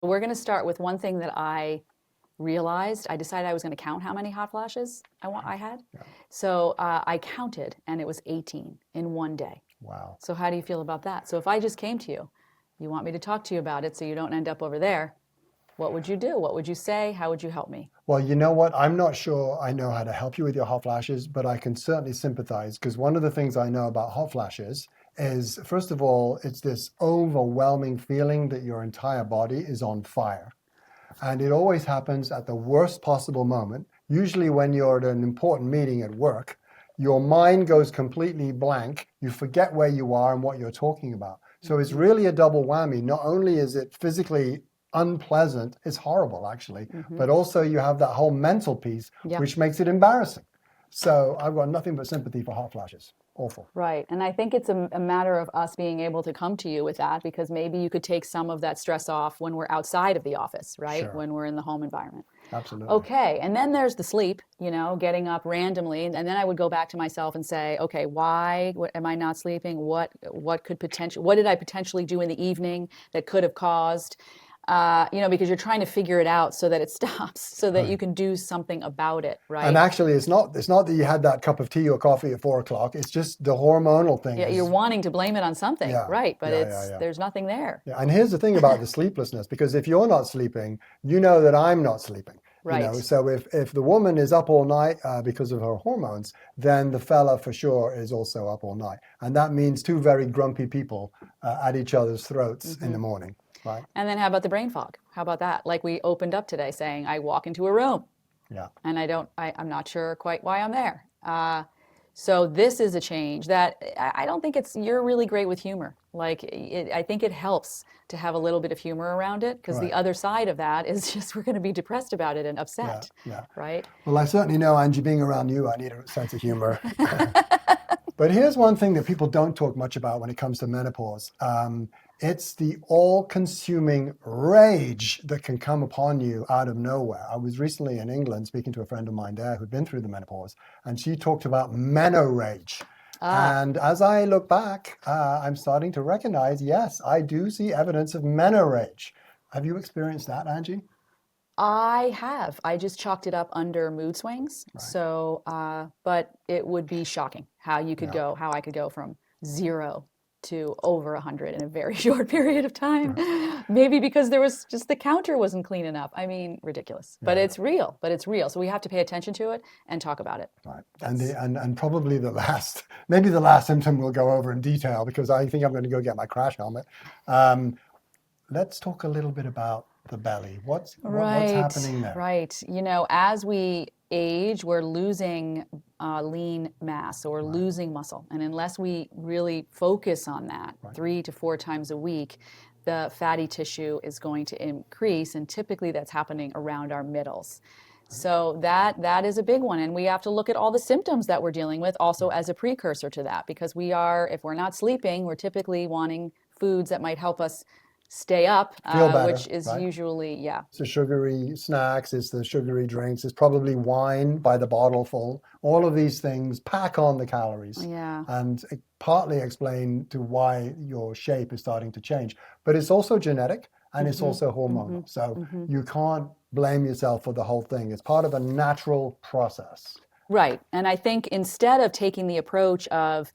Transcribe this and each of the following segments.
We're going to start with one thing that I realized. I decided I was going to count how many hot flashes I had. Yeah. So I counted, and it was 18 in one day. Wow. So how do you feel about that? So if I just came to you, you want me to talk to you about it so you don't end up over there, what would you do? What would you say? How would you help me? Well, you know what? I'm not sure I know how to help you with your hot flashes, but I can certainly sympathize because one of the things I know about hot flashes is, first of all, it's this overwhelming feeling that your entire body is on fire. And it always happens at the worst possible moment. Usually, when you're at an important meeting at work, your mind goes completely blank. You forget where you are and what you're talking about. So it's really a double whammy. Not only is it physically unpleasant, it's horrible actually, but also you have that whole mental piece, Yeah. which makes it embarrassing. So I've got nothing but sympathy for hot flashes. Awful. Right. And I think it's a matter of us being able to come to you with that because maybe you could take some of that stress off when we're outside of the office, right? Sure. When we're in the home environment. Absolutely. Okay. And then there's the sleep, getting up randomly. And then I would go back to myself and say, okay, why am I not sleeping? What did I potentially do in the evening that could have caused, because you're trying to figure it out so that it stops, so that you can do something about it, right? And actually, it's not that you had that cup of tea or coffee at 4 o'clock. It's just the hormonal thing. Yeah, you're wanting to blame it on something, Yeah, right? But yeah. there's nothing there. Yeah, and here's the thing about the sleeplessness, because if you're not sleeping, you know that I'm not sleeping. Right. So if the woman is up all night because of her hormones, then the fella for sure is also up all night. And that means two very grumpy people at each other's throats in the morning, right? And then how about the brain fog? How about that? Like we opened up today saying, I walk into a room Yeah. and I'm not sure quite why I'm there. So this is a change that I don't think you're really great with humor. I think it helps to have a little bit of humor around it because the Right. other side of that is just we're going to be depressed about it and upset, Yeah. right? Well, I certainly know, Angie, being around you, I need a sense of humor. But here's one thing that people don't talk much about when it comes to menopause. It's the all-consuming rage that can come upon you out of nowhere. I was recently in England speaking to a friend of mine there who'd been through the menopause, and she talked about Meno-rage. And as I look back, I'm starting to recognize, yes, I do see evidence of Meno-rage. Have you experienced that, Angie? I have. I just chalked it up under mood swings. Right. So, but it would be shocking how Yeah. how I could go from 0 to over 100 in a very short period of time. Maybe because there was just the counter wasn't clean enough. I mean, ridiculous. But Yeah. it's real. But it's real. So we have to pay attention to it and talk about it. Right. And probably maybe the last symptom we'll go over in detail because I think I'm going to go get my crash helmet. Let's talk a little bit about the belly. What's happening there? Right. As we age, we're losing lean mass, so we're losing muscle. And unless we really focus on that 3 to 4 times a week, the fatty tissue is going to increase. And typically that's happening around our middles. So that is a big one. And we have to look at all the symptoms that we're dealing with also as a precursor to that, because if we're not sleeping, we're typically wanting foods that might help us stay up, Feel better, which is right? usually, yeah. It's the sugary snacks, it's the sugary drinks, it's probably wine by the bottle full. All of these things pack on the calories. Yeah. And it partly explain to why your shape is starting to change. But it's also genetic and it's also hormonal. So you can't blame yourself for the whole thing. It's part of a natural process. Right. And I think instead of taking the approach of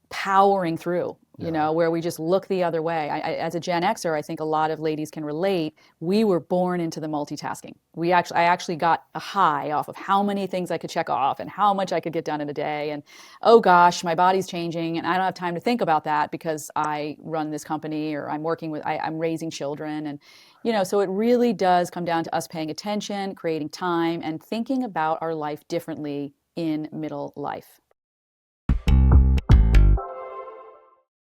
powering through, where we just look the other way. As a Gen Xer, I think a lot of ladies can relate. We were born into the multitasking. I actually got a high off of how many things I could check off and how much I could get done in a day. And oh gosh, my body's changing and I don't have time to think about that because I run this company or I'm raising children. And, so it really does come down to us paying attention, creating time, and thinking about our life differently in middle life.